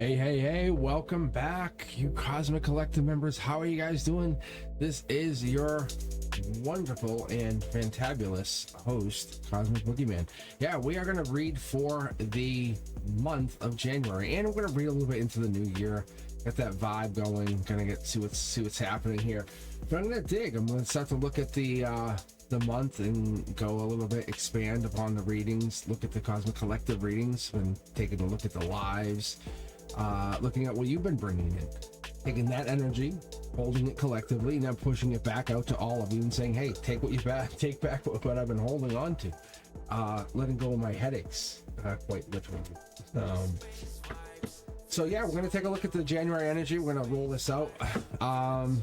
Hey, welcome back, you Cosmic Collective members. How are you guys doing? This is your wonderful and fantabulous host, Cosmic Boogeyman. Yeah, we are going to read for the month of January, and we're going to read a little bit into the new year, get that vibe going, kind of see what's happening here. But I'm going to dig. I'm going to start to look at the month and go a little bit, expand upon the readings, look at the Cosmic Collective readings, and taking a look at the lives. Looking at what you've been bringing in, taking that energy, holding it collectively, and then pushing it back out to all of you and saying, hey, take back what I've been holding on to, letting go of my headaches, quite literally. So yeah, we're going to take a look at the January energy. We're going to roll this out.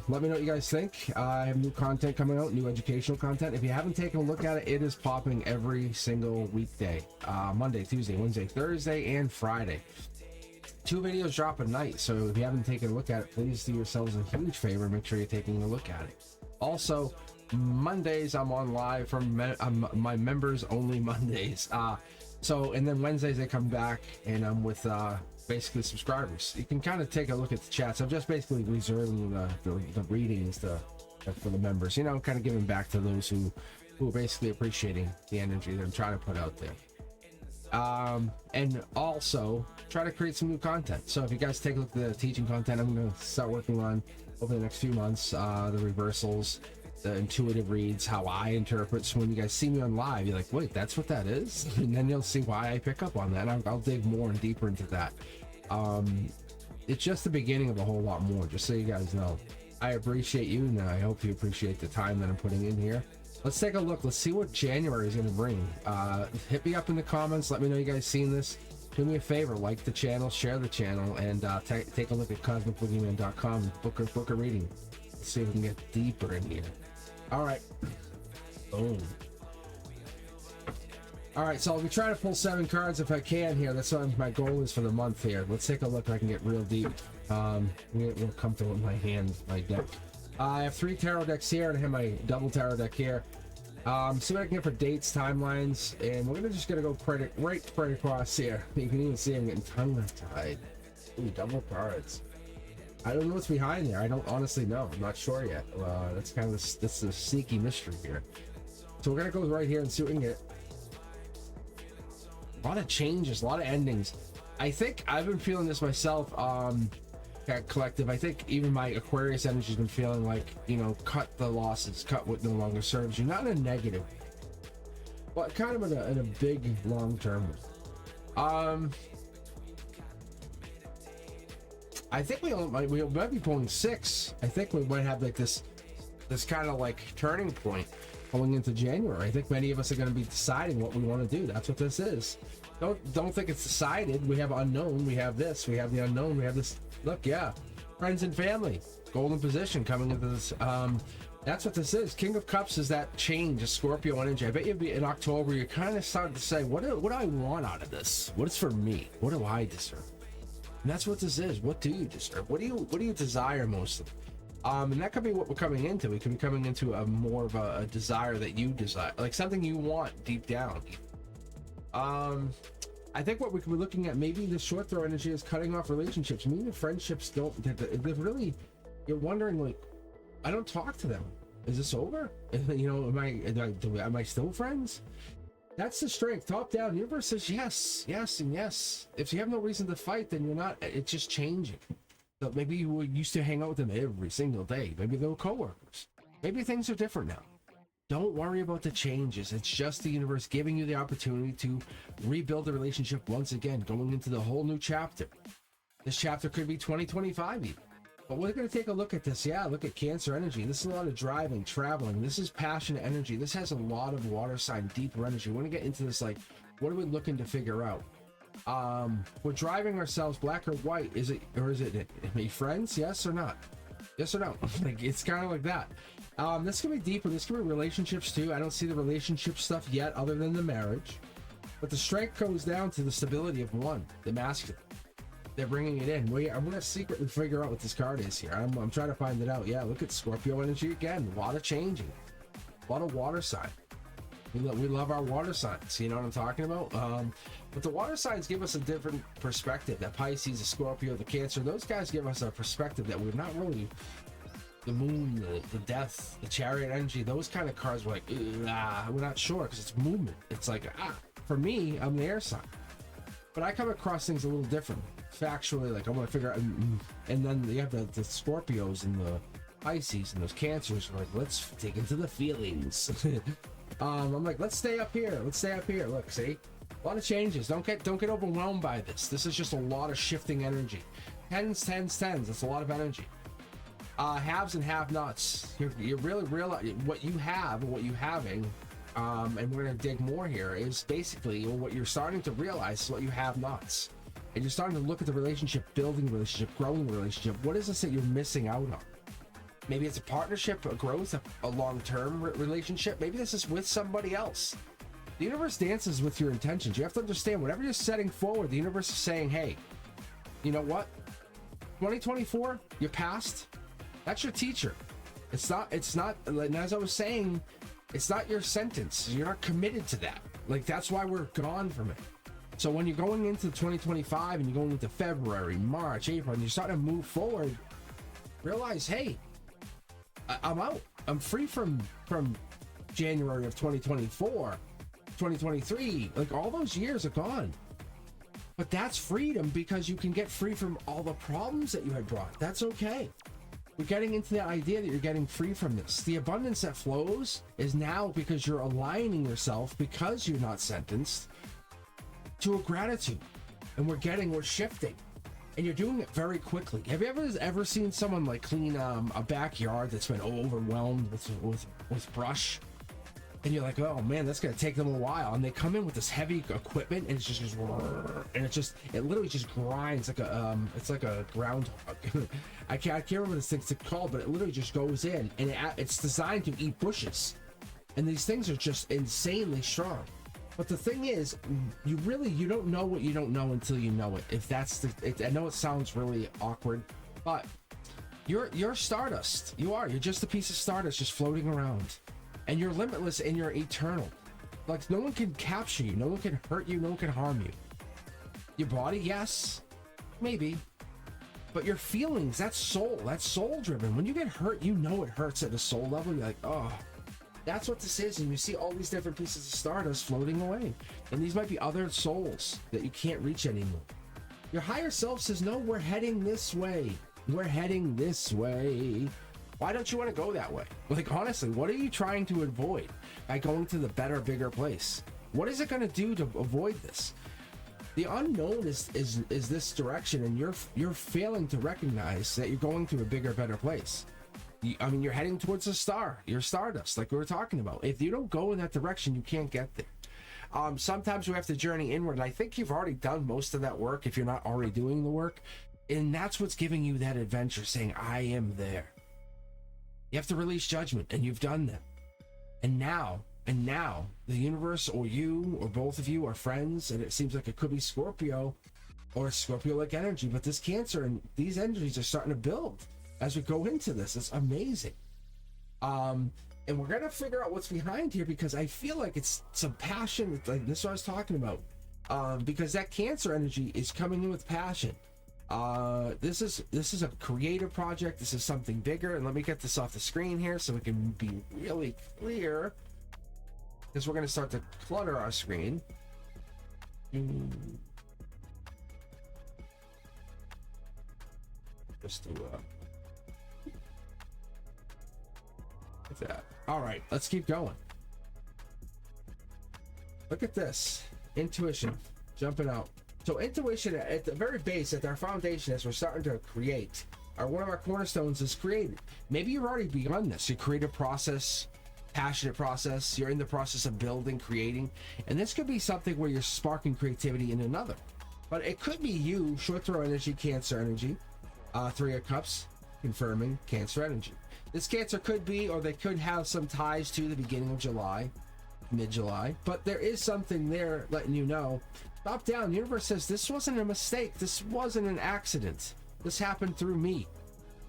Let me know what you guys think. I have new content coming out, new educational content. If you haven't taken a look at it, it is popping every single weekday, Monday, Tuesday, Wednesday, Thursday, and Friday. 2 videos drop a night, so if you haven't taken a look at it, please do yourselves a huge favor. Make sure you're taking a look at it. Also, Mondays I'm on live from my members only Mondays. And then Wednesdays they come back, and I'm with basically subscribers. You can kind of take a look at the chats. I'm just basically reserving the readings for the members. You know, kind of giving back to those who are basically appreciating the energy that I'm trying to put out there. And also try to create some new content. So if you guys take a look at the teaching content I'm going to start working on over the next few months, the reversals, the intuitive reads, how I interpret. So when you guys see me on live, you're like, wait, that's what that is? And then you'll see why I pick up on that. I'll dig more and deeper into that. It's just the beginning of a whole lot more, just so you guys know. I appreciate you, and I hope you appreciate the time that I'm putting in here. Let's take a look. Let's see what January is going to bring. Hit me up in the comments. Let me know you guys seen this. Do me a favor, like the channel, share the channel, and take a look at cosmicboogeyman.com and book a reading. Let's see if we can get deeper in here. All right. Boom. All right, so I'll be trying to pull 7 cards if I can here. That's what my goal is for the month here. Let's take a look if I can get real deep. Real comfortable with my hand, my deck. I have 3 tarot decks here, and I have my double tarot deck here. See what I can get for dates, timelines, and we're just gonna go right across here. You can even see I'm getting tongue-tied. Ooh, double cards. I don't know what's behind there. I don't honestly know. I'm not sure yet. That's kind of that's a sneaky mystery here. So we're gonna go right here and see what we can get. A lot of changes, a lot of endings. I think I've been feeling this myself. Collective, I think even my Aquarius energy has been feeling like, you know, cut the losses, cut what no longer serves you. Not in a negative, but kind of in a big long term. I think we might be pulling 6. I think we might have like this kind of like turning point going into January. I think many of us are going to be deciding what we want to do. That's what this is. Don't think it's decided. We have unknown. We have this. We have the unknown. We have this. Look, yeah, friends and family, golden position coming into this. That's what this is. King of Cups is that change, a Scorpio energy. I bet you'll be in October. You're kind of starting to say, what do I want out of this? What is for me? What do I deserve? And that's what this is. What do you deserve? What do you desire most of? And that could be what we're coming into. We could be coming into a more of a desire that you desire, like something you want deep down. I think what we could be looking at, maybe the short throw energy is cutting off relationships. Maybe the friendships they're really, you're wondering, like, I don't talk to them. Is this over? You know, am I still friends? That's the strength. Top down. The universe says yes, and yes. If you have no reason to fight, then you're not. It's just changing. So maybe you used to hang out with them every single day. Maybe they were coworkers. Maybe things are different now. Don't worry about the changes. It's just the universe giving you the opportunity to rebuild the relationship once again, going into the whole new chapter. This chapter could be 2025 even. But we're going to take a look at this. Yeah, look at Cancer energy. This is a lot of driving, traveling. This is passionate energy. This has a lot of water sign, deeper energy. We want to get into this, like, what are we looking to figure out? We're driving ourselves, black or white. Is it friends? Yes or not? Yes or no? Like, it's kind of like that. This can be deeper. This can be relationships too. I don't see the relationship stuff yet, other than the marriage. But the strength goes down to the stability of one, the masculine. They're bringing it in. I'm going to secretly figure out what this card is here. I'm trying to find it out. Yeah, look at Scorpio energy again. A lot of changing. A lot of water sign. We love our water signs, you know what I'm talking about? But the water signs give us a different perspective. That Pisces, the Scorpio, the Cancer, those guys give us a perspective that we're not really, the moon, the death, the chariot energy, those kind of cards were like, we're not sure because it's movement. It's like, for me, I'm the air sign. But I come across things a little different. Factually, like I want to figure out, and then you have the Scorpios and the Pisces and those Cancers are like, let's dig into the feelings. I'm like, let's stay up here. Let's stay up here. Look, see, a lot of changes. Don't get overwhelmed by this. This is just a lot of shifting energy. Tens. That's a lot of energy. Haves and have-nots. You really realize what you have and what you having. And we're gonna dig more here. Is basically what you're starting to realize is what you have-nots, and you're starting to look at the relationship, building the relationship, growing the relationship. What is this that you're missing out on? Maybe it's a partnership, a growth, a long-term relationship. Maybe this is with somebody else. The universe dances with your intentions. You have to understand, whatever you're setting forward, the universe is saying, hey, you know what? 2024, your past, that's your teacher. It's not, and as I was saying, it's not your sentence. You're not committed to that. Like, that's why we're gone from it. So when you're going into 2025 and you're going into February, March, April, and you're starting to move forward, realize, hey, I'm out. I'm free from January of 2024, 2023. Like, all those years are gone. But that's freedom, because you can get free from all the problems that you had brought. That's okay. We're getting into the idea that you're getting free from this. The abundance that flows is now because you're aligning yourself, because you're not sentenced, to a gratitude. And we're shifting. And you're doing it very quickly. Have you ever seen someone like clean a backyard that's been overwhelmed with brush? And you're like, oh man, that's gonna take them a while. And they come in with this heavy equipment, and it's just it literally just grinds like it's like a groundhog. I can't remember this thing's called, but it literally just goes in, and it's designed to eat bushes. And these things are just insanely strong. But the thing is, you don't know what you don't know until you know it. If that's I know it sounds really awkward, but you're stardust. You're just a piece of stardust just floating around. And you're limitless and you're eternal. Like, no one can capture you, no one can hurt you, no one can harm you. Your body, yes, maybe. But your feelings, that's soul driven. When you get hurt, you know it hurts at a soul level. You're like, oh, that's what this is. And you see all these different pieces of stardust floating away. And these might be other souls that you can't reach anymore. Your higher self says, no, we're heading this way. We're heading this way. Why don't you want to go that way? Like, honestly, what are you trying to avoid by going to the better, bigger place? What is it going to do to avoid this? The unknown is this direction, and you're failing to recognize that you're going to a bigger, better place. You're heading towards a star. You're stardust, like we were talking about. If you don't go in that direction, you can't get there. Sometimes we have to journey inward, and I think you've already done most of that work if you're not already doing the work. And that's what's giving you that adventure, saying, I am there. You have to release judgment, and you've done that. And now, the universe, or you, or both of you are friends, and it seems like it could be Scorpio, or Scorpio-like energy, but this Cancer and these energies are starting to build as we go into this. It's amazing. And we're going to figure out what's behind here, because I feel like it's some passion, like this is what I was talking about, because that Cancer energy is coming in with passion. This is a creative project. This is something bigger, and let me get this off the screen here so we can be really clear, because we're going to start to clutter our screen. Just to like that. All right, let's keep going. Look at this intuition jumping out. So intuition at the very base, at our foundation, as we're starting to create, one of our cornerstones is created. Maybe you've already begun this. You create a process, passionate process. You're in the process of building, creating, and this could be something where you're sparking creativity in another. But it could be you, short throw energy, Cancer energy, Three of Cups, confirming Cancer energy. This Cancer could be, or they could have some ties to the beginning of July, mid-July, but there is something there letting you know. Top down, the universe says this wasn't a mistake. This wasn't an accident. This happened through me.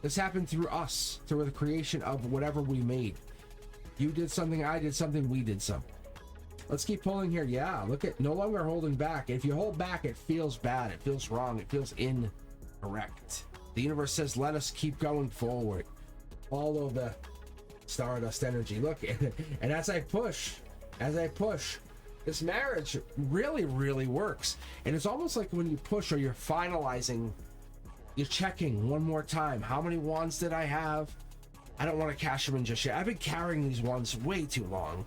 This happened through us, through the creation of whatever we made. You did something, I did something, we did something. Let's keep pulling here. Yeah, look at no longer holding back. If you hold back, it feels bad. It feels wrong. It feels incorrect. The universe says, let us keep going forward. Follow the stardust energy. Look, and as I push, this marriage really, really works. And it's almost like when you push or you're finalizing, you're checking one more time. How many wands did I have? I don't want to cash them in just yet. I've been carrying these wands way too long.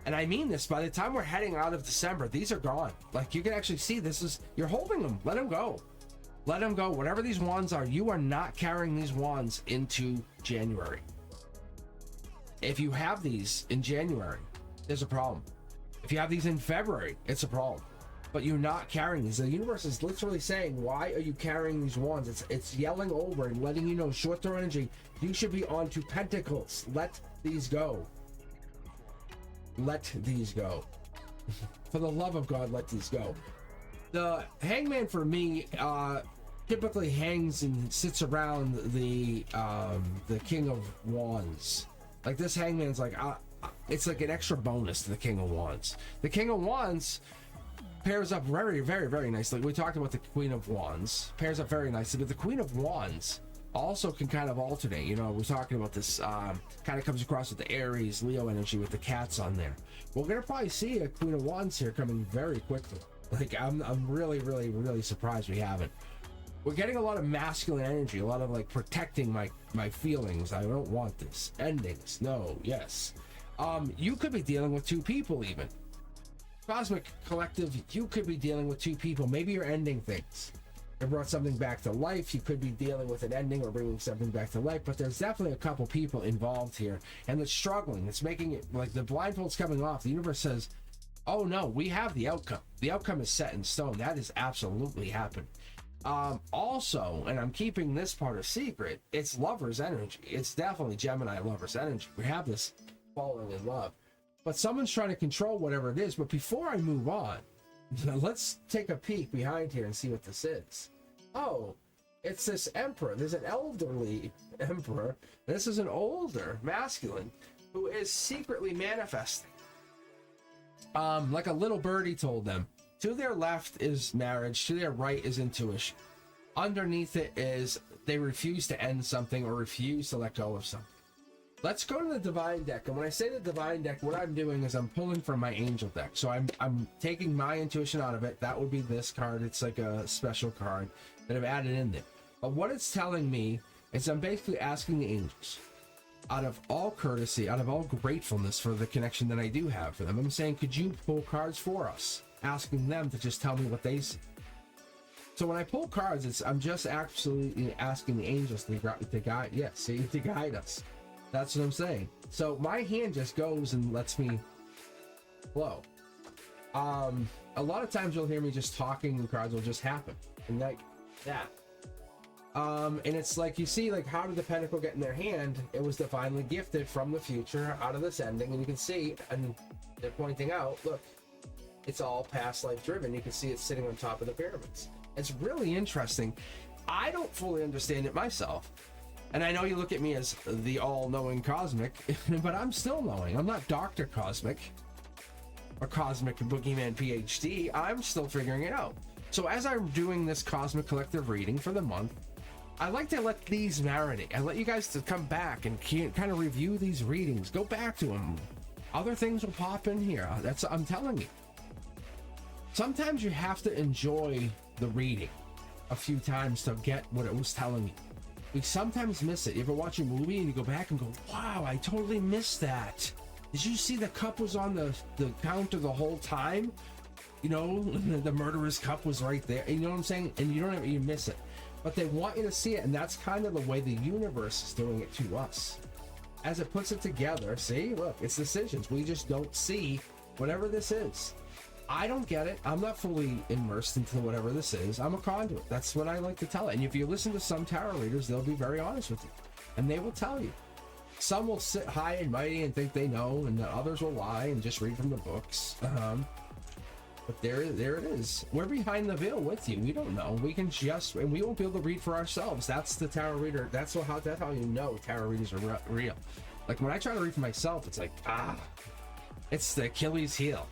And I mean this, by the time we're heading out of December, these are gone. Like, you can actually see this is, you're holding them. Let them go. Let them go. Whatever these wands are, you are not carrying these wands into January. If you have these in January, there's a problem. If you have these in February, it's a problem. But you're not carrying these. The universe is literally saying, why are you carrying these wands? It's yelling over and letting you know, short throw energy, you should be on to pentacles. Let these go. Let these go. For the love of God, let these go. The hangman for me typically hangs and sits around the King of Wands. Like, this hangman's like, it's like an extra bonus to the King of Wands. The King of Wands pairs up very, very, very nicely. We talked about the Queen of Wands. Pairs up very nicely, but the Queen of Wands also can kind of alternate. You know, we're talking about this, kind of comes across with the Aries, Leo energy with the cats on there. We're going to probably see a Queen of Wands here coming very quickly. Like, I'm really, really, really surprised we haven't. We're getting a lot of masculine energy, a lot of like protecting my feelings. I don't want this. Endings. No. Yes. You could be dealing with two people even. Cosmic Collective, you could be dealing with two people. Maybe you're ending things. It brought something back to life. You could be dealing with an ending or bringing something back to life, but there's definitely a couple people involved here, and it's struggling. It's making it like the blindfold's coming off. The universe says, oh no, we have the outcome. The outcome is set in stone. That is absolutely happened. Also, and I'm keeping this part a secret, it's lover's energy. It's definitely Gemini lover's energy. We have this falling in love, but someone's trying to control whatever it is. But before I move on, let's take a peek behind here and see what this is. Oh, it's this emperor. There's an elderly emperor. This is an older masculine who is secretly manifesting. Like a little birdie told them. To their left is marriage. To their right is intuition. Underneath it is they refuse to end something or refuse to let go of something. Let's go to the divine deck. And when I say the divine deck, what I'm doing is I'm pulling from my angel deck. So I'm taking my intuition out of it. That would be this card. It's like a special card that I've added in there. But what it's telling me is I'm basically asking the angels, out of all courtesy, out of all gratefulness for the connection that I do have for them, I'm saying, could you pull cards for us? Asking them to just tell me what they see. So when I pull cards, I'm just absolutely asking the angels to guide, to guide us. That's what I'm saying. So my hand just goes and lets me flow. A lot of times you'll hear me just talking and cards will just happen. And like that. And it's like, you see, like, how did the pentacle get in their hand? It was divinely gifted from the future out of this ending. And you can see, and they're pointing out, look, it's all past life driven. You can see it sitting on top of the pyramids. It's really interesting. I don't fully understand it myself. And I know you look at me as the all-knowing Cosmic, but I'm still knowing. I'm not Dr. Cosmic or Cosmic Boogeyman PhD. I'm still figuring it out. So as I'm doing this Cosmic Collective reading for the month, I like to let these marinate. I let you guys to come back and kind of review these readings. Go back to them. Other things will pop in here. I'm telling you. Sometimes you have to enjoy the reading a few times to get what it was telling you. We sometimes miss it. You ever watch a movie and you go back and go, wow, I totally missed that. Did you see the cup was on the counter the whole time? You know, the murderer's cup was right there. You know what I'm saying? And you miss it. But they want you to see it, and that's kind of the way the universe is doing it to us. As it puts it together, see, look, it's decisions. We just don't see whatever this is. I don't get it. I'm not fully immersed into whatever this is. I'm a conduit. That's what I like to tell it. And if you listen to some tarot readers, they'll be very honest with you. And they will tell you. Some will sit high and mighty and think they know, and the others will lie and just read from the books. But there it is. We're behind the veil with you. We don't know. We can just, and we won't be able to read for ourselves. That's the tarot reader. That's how you know tarot readers are real. Like when I try to read for myself, it's like, It's the Achilles heel.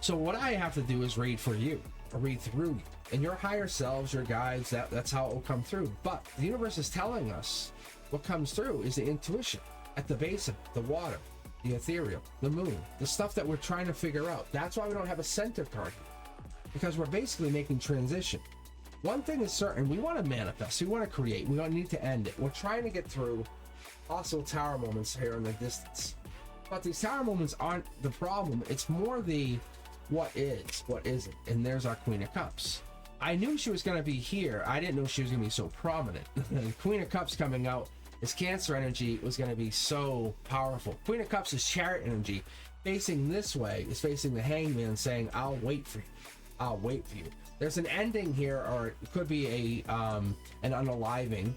So what I have to do is read for you, or read through you, and your higher selves, your guides. That's how it will come through. But the universe is telling us what comes through is the intuition at the base of it, the water, the ethereal, the moon, the stuff that we're trying to figure out. That's why we don't have a center card, because we're basically making transition. One thing is certain: we want to manifest, we want to create, we don't need to end it. We're trying to get through also tower moments here in the distance. But these tower moments aren't the problem. It's more the what is, what isn't. And there's our Queen of Cups. I knew she was going to be here. I didn't know she was going to be so prominent. Queen of Cups coming out as Cancer energy was going to be so powerful. Queen of Cups is Chariot energy. Facing this way is facing the Hangman, saying, I'll wait for you. I'll wait for you. There's an ending here, or it could be an unaliving.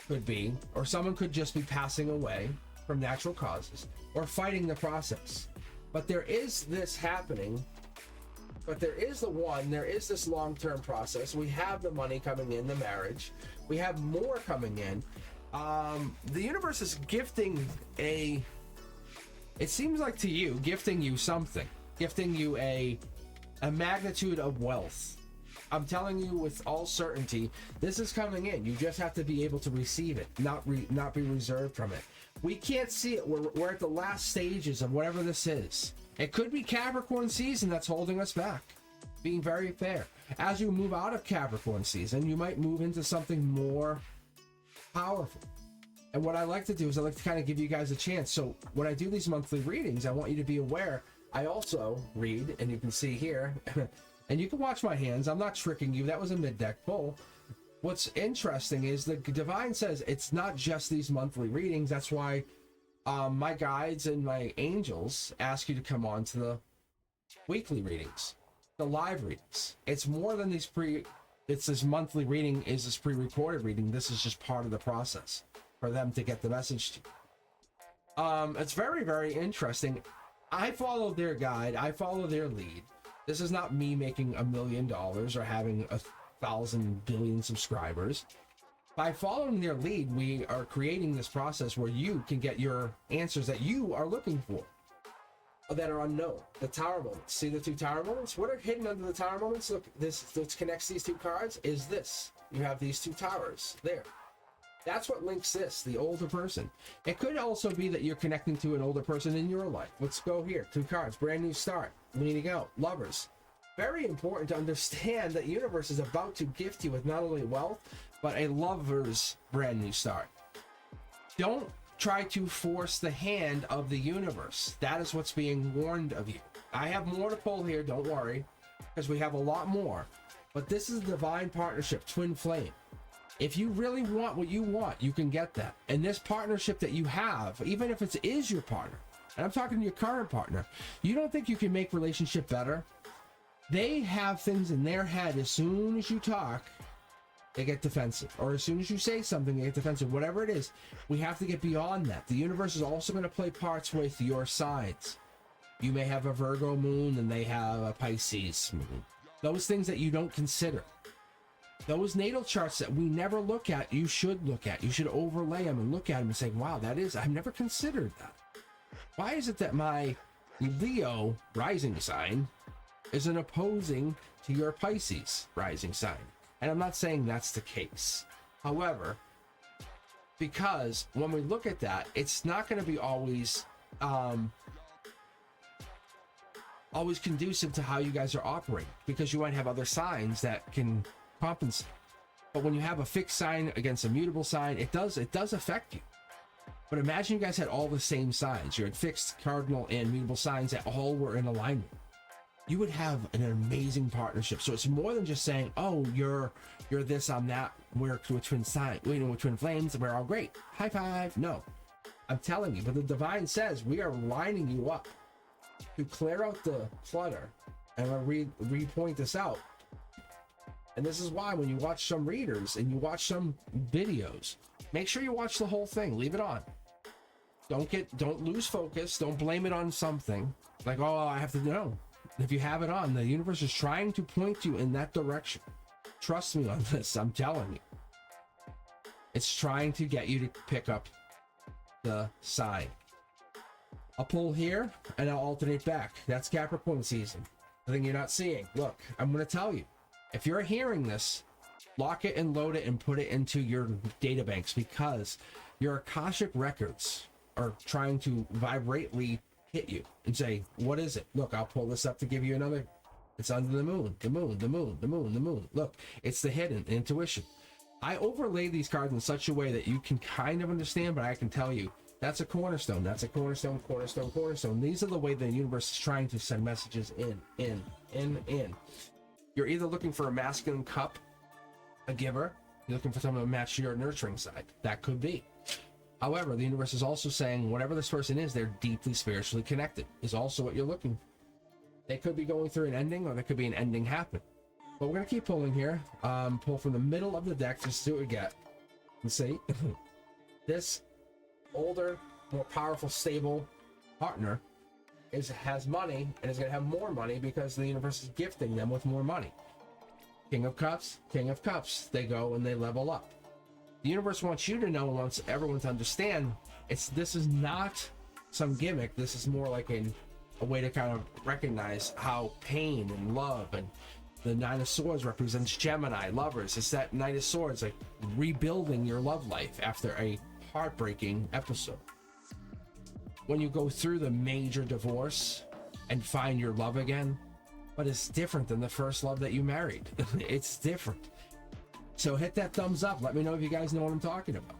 Could be. Or someone could just be passing away from natural causes, or fighting the process. But there is this happening. But there is there is this long-term process. We have the money coming in, the marriage. We have more coming in. The universe is gifting it seems like to you, gifting you something. Gifting you a magnitude of wealth. I'm telling you with all certainty, this is coming in. You just have to be able to receive it, not be reserved from it. We can't see it. We're at the last stages of whatever this is. It could be Capricorn season that's holding us back. Being very fair. As you move out of Capricorn season, you might move into something more powerful. And what I like to do is I like to kind of give you guys a chance. So when I do these monthly readings, I want you to be aware. I also read, and you can see here, and you can watch my hands. I'm not tricking you. That was a mid-deck pull. What's interesting is the divine says it's not just these monthly readings. That's why my guides and my angels ask you to come on to the weekly readings, the live readings. It's more than these it's this monthly reading, is this pre-recorded reading. This is just part of the process for them to get the message to you. It's very, very interesting. I follow their guide. I follow their lead. This is not me making $1 million or having 1,000 billion subscribers. By following their lead, we are creating this process where you can get your answers that you are looking for, that are unknown. The tower moments. See the two tower moments? What are hidden under the tower moments? Look, this connects these two cards is this. You have these two towers there. That's what links this, the older person. It could also be that you're connecting to an older person in your life. Let's go here. Two cards. Brand new start. Leaning out. Lovers. Very important to understand that the universe is about to gift you with not only wealth, but a lover's brand new start. Don't try to force the hand of the universe. That is what's being warned of you. I have more to pull here, don't worry, because we have a lot more. But this is a divine partnership, twin flame. If you really want what you want, you can get that. And this partnership that you have, even if it is your partner, and I'm talking to your current partner, you don't think you can make relationship better? They have things in their head. As soon as you talk, they get defensive. Or as soon as you say something, they get defensive. Whatever it is, we have to get beyond that. The universe is also going to play parts with your signs. You may have a Virgo moon and they have a Pisces moon. Those things that you don't consider. Those natal charts that we never look at, you should look at. You should overlay them and look at them and say, wow, I've never considered that. Why is it that my Leo rising sign is an opposing to your Pisces rising sign? And I'm not saying that's the case. However, because when we look at that, it's not going to be always conducive to how you guys are operating, because you might have other signs that can compensate. But when you have a fixed sign against a mutable sign, it does affect you. But imagine you guys had all the same signs. You had fixed, cardinal, and mutable signs that all were in alignment. You would have an amazing partnership. So it's more than just saying, oh, you're this, I'm that, we're twin sign, we're twin flames, we're all great. High five. No. I'm telling you, but the divine says we are lining you up to clear out the clutter. And I'll re-point this out. And this is why when you watch some readers and you watch some videos, make sure you watch the whole thing. Leave it on. Don't lose focus. Don't blame it on something. Like, oh, I have to know. If you have it on, the universe is trying to point you in that direction. Trust me on this. I'm telling you. It's trying to get you to pick up the sign. I'll pull here and I'll alternate back. That's Capricorn season. The thing you're not seeing. Look, I'm going to tell you. If you're hearing this, lock it and load it and put it into your data banks, because your Akashic records are trying to vibrately hit you and say, what is it? Look, I'll pull this up to give you another. It's under the moon, the moon, the moon, the moon, the moon. Look, it's the hidden intuition. I overlay these cards in such a way that you can kind of understand, but I can tell you, that's a cornerstone. That's a cornerstone, cornerstone, cornerstone. These are the way the universe is trying to send messages in. You're either looking for a masculine cup, a giver. You're looking for someone to match your nurturing side. That could be. However, the universe is also saying whatever this person is, they're deeply spiritually connected, is also what you're looking for. They could be going through an ending, or there could be an ending happen. But we're going to keep pulling here. Pull from the middle of the deck just to see what we get. And see, this older, more powerful, stable partner has money and is going to have more money because the universe is gifting them with more money. King of Cups, King of Cups. They go and they level up. The universe wants you to know, wants everyone to understand, this is not some gimmick. This is more like a way to kind of recognize how pain and love, and the Nine of Swords represents Gemini lovers. It's that Knight of Swords, like rebuilding your love life after a heartbreaking episode. When you go through the major divorce and find your love again, but it's different than the first love that you married. It's different. So hit that thumbs up. Let me know if you guys know what I'm talking about.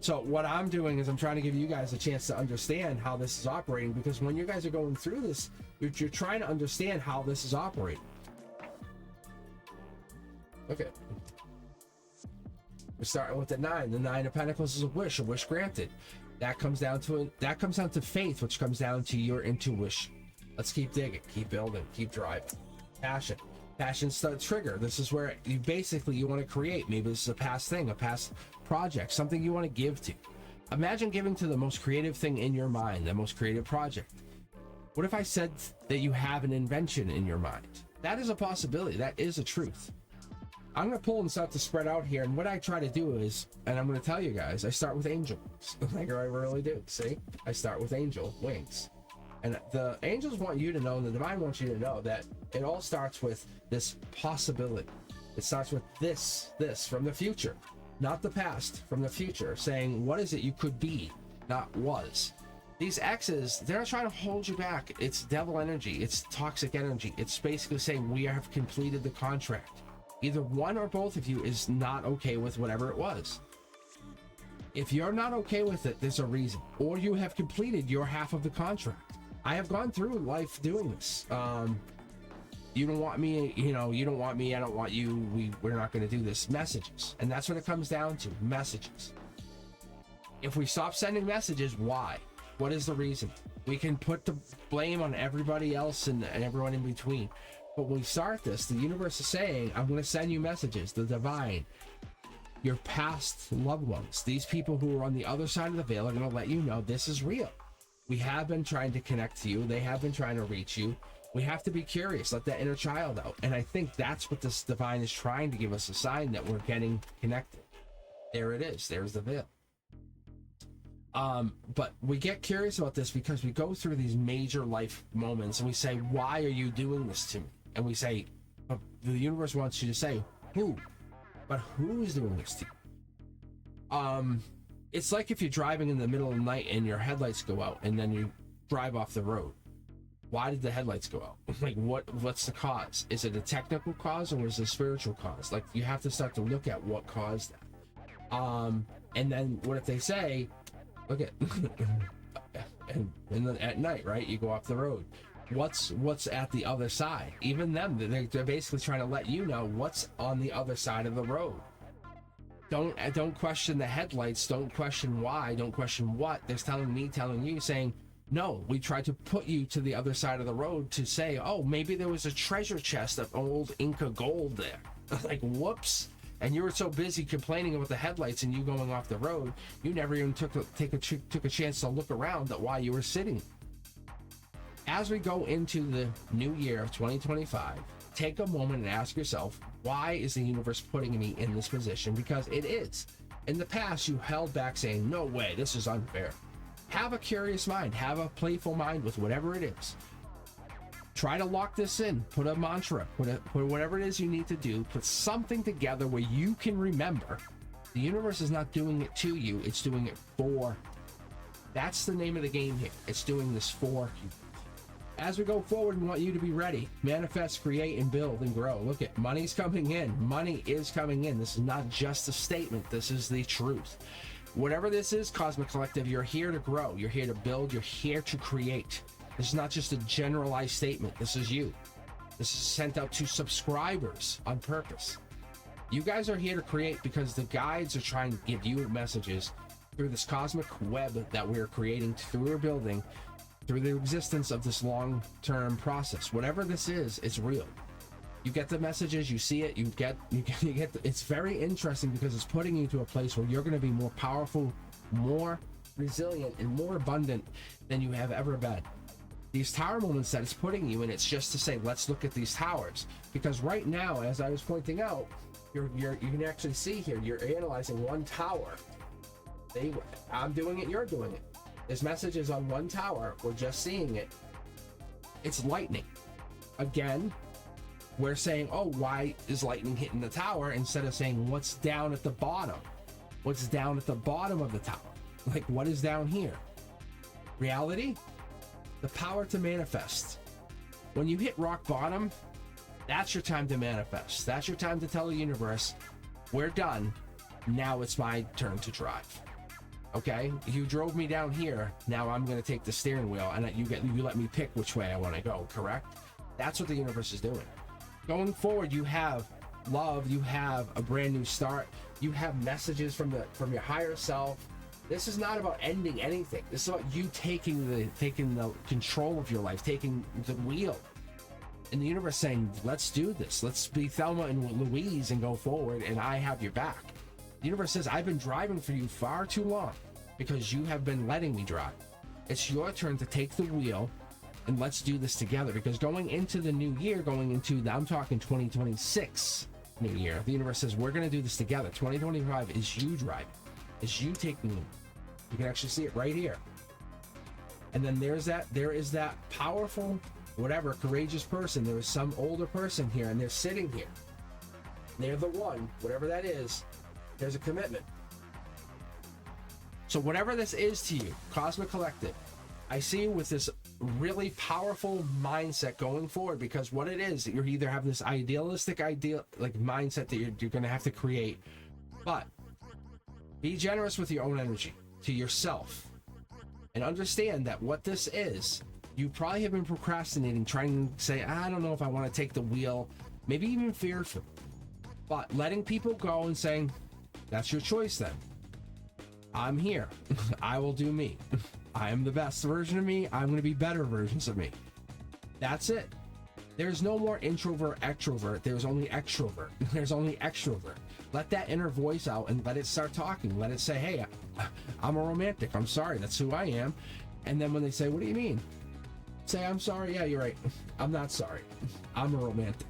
So what I'm doing is I'm trying to give you guys a chance to understand how this is operating, because when you guys are going through this, you're trying to understand how this is operating. Okay. We're starting with the 9. The 9 of Pentacles is a wish granted. That comes down to faith, which comes down to your intuition. Let's keep digging, keep building, keep driving. Passion's the trigger. This is where you want to create. Maybe this is a past thing, a past project, something you want to give to. Imagine giving to the most creative thing in your mind, the most creative project. What if I said that you have an invention in your mind? That is a possibility. That is a truth. I'm going to pull and start to spread out here. And what I try to do is, and I'm going to tell you guys, I start with angel wings. Like I really do. See? I start with angel wings. And the angels want you to know, and the divine wants you to know, that it all starts with this possibility. It starts with this from the future, not the past, from the future, saying, what is it you could be, not was. These X's, they're not trying to hold you back. It's devil energy. It's toxic energy. It's basically saying we have completed the contract. Either one or both of you is not okay with whatever it was. If you're not okay with it, there's a reason. Or you have completed your half of the contract. I have gone through life doing this. You don't want me, you don't want me, I don't want you, we're not going to do this. Messages. And that's what it comes down to. Messages. If we stop sending messages, why? What is the reason? We can put the blame on everybody else and everyone in between. But when we start this, the universe is saying, I'm going to send you messages, the divine, your past loved ones, these people who are on the other side of the veil are going to let you know this is real. We have been trying to connect to you. They have been trying to reach you. We have to be curious, let that inner child out. And I think that's what this divine is trying to give us, a sign that we're getting connected. There it is. There's the veil. But we get curious about this because we go through these major life moments and we say, why are you doing this to me? And we say, the universe wants you to say, who? But who is doing this to you? It's like if you're driving in the middle of the night and your headlights go out and then you drive off the road. Why did the headlights go out? Like, what's the cause? Is it a technical cause or is it a spiritual cause? Like, you have to start to look at what caused that. And then what if they say, look at, and then at night, right? You go off the road. What's at the other side? Even them, they're basically trying to let you know what's on the other side of the road. Don't question the headlights. Don't question why. Don't question what. They're telling you, saying, no, we tried to put you to the other side of the road to say, oh, maybe there was a treasure chest of old Inca gold there. Like, whoops. And you were so busy complaining about the headlights and you going off the road, you never even took a chance to look around at why you were sitting. As we go into the new year of 2025, take a moment and ask yourself, why is the universe putting me in this position? Because it is. In the past, you held back saying, no way, this is unfair. Have a curious mind, have a playful mind with whatever it is. Try to lock this in, put a mantra, put whatever it is you need to do, put something together where you can remember the universe is not doing it to you, it's doing it for. That's the name of the game here. It's doing this for you. As we go forward, we want you to be ready. Manifest, create, and build and grow. Look at money's coming in. Money is coming in. This is not just a statement. This is the truth. Whatever this is, Cosmic Collective, you're here to grow. You're here to build. You're here to create. This is not just a generalized statement. This is you. This is sent out to subscribers on purpose. You guys are here to create because the guides are trying to give you messages through this cosmic web that we're creating, through our building, through the existence of this long-term process. Whatever this is, it's real. You get the messages, you see it, you get it's very interesting because it's putting you to a place where you're going to be more powerful, more resilient, and more abundant than you have ever been. These tower moments that it's putting you in, it's just to say, let's look at these towers. Because right now, as I was pointing out, you can actually see here, you're analyzing one tower. I'm doing it, you're doing it. This message is on one tower. We're just seeing it. It's lightning. Again, we're saying, oh, why is lightning hitting the tower? Instead of saying, what's down at the bottom? What's down at the bottom of the tower? Like, what is down here? Reality? The power to manifest. When you hit rock bottom, that's your time to manifest. That's your time to tell the universe, we're done. Now it's my turn to drive. Okay, you drove me down here. Now I'm going to take the steering wheel, and you let me pick which way I want to go. Correct? That's what the universe is doing. Going forward, you have love. You have a brand new start. You have messages from your higher self. This is not about ending anything. This is about you taking the control of your life, taking the wheel, and the universe saying, "Let's do this. Let's be Thelma and Louise and go forward." And I have your back. The universe says, I've been driving for you far too long because you have been letting me drive. It's your turn to take the wheel and let's do this together. Because going into the new year, I'm talking 2026 new year, the universe says, we're going to do this together. 2025 is you driving. It's you taking it. You can actually see it right here. And then there is that powerful, whatever, courageous person. There is some older person here and they're sitting here. They're the one, whatever that is. There's a commitment. So whatever this is to you, Cosmic Collective, I see you with this really powerful mindset going forward, because what it is, you either have this idealistic mindset that you're going to have to create, but be generous with your own energy to yourself and understand that what this is, you probably have been procrastinating, trying to say, I don't know if I want to take the wheel, maybe even fearful, but letting people go and saying, that's your choice then. I'm here. I will do me. I am the best version of me. I'm going to be better versions of me. That's it. There's no more introvert, extrovert. There's only extrovert. There's only extrovert. Let that inner voice out and let it start talking. Let it say, hey, I'm a romantic. I'm sorry. That's who I am. And then when they say, what do you mean? Say, I'm sorry. Yeah, you're right. I'm not sorry. I'm a romantic.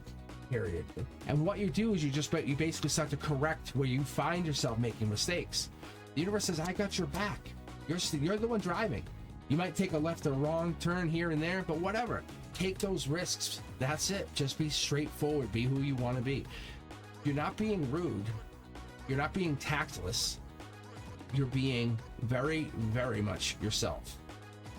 Period. And what you do is you basically start to correct where you find yourself making mistakes. The universe says, I got your back. You're the one driving. You might take a left or wrong turn here and there, but whatever. Take those risks. That's it. Just be straightforward. Be who you want to be. You're not being rude. You're not being tactless. You're being very, very much yourself.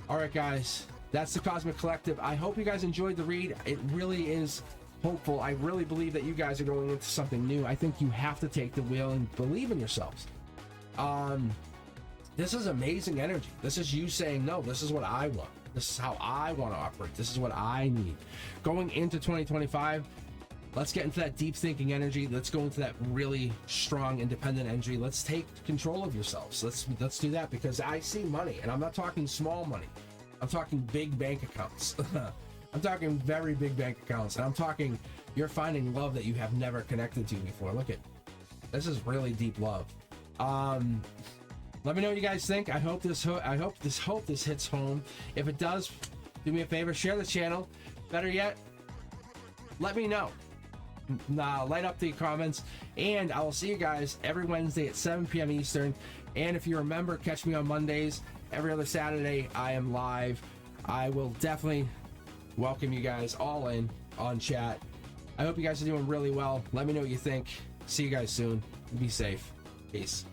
All right, guys. That's the Cosmic Collective. I hope you guys enjoyed the read. It really is hopeful. I really believe that you guys are going into something new. I think you have to take the wheel and believe in yourselves. This is amazing energy. This is you saying, no, this is what I want. This is how I want to operate. This is what I need. Going into 2025, let's get into that deep thinking energy. Let's go into that really strong, independent energy. Let's take control of yourselves. Let's do that, because I see money, and I'm not talking small money. I'm talking big bank accounts. I'm talking very big bank accounts, and I'm talking you're finding love that you have never connected to before. Look at this is really deep love. Let me know what you guys think. I hope this hits home. If it does, do me a favor, share the channel. Better yet, let me know. light up the comments, and I will see you guys every Wednesday at 7 p.m. Eastern. And if you remember, catch me on Mondays. Every other Saturday, I am live. I will definitely welcome you guys all in on chat. I hope you guys are doing really well. Let me know what you think. See you guys soon. Be safe. Peace.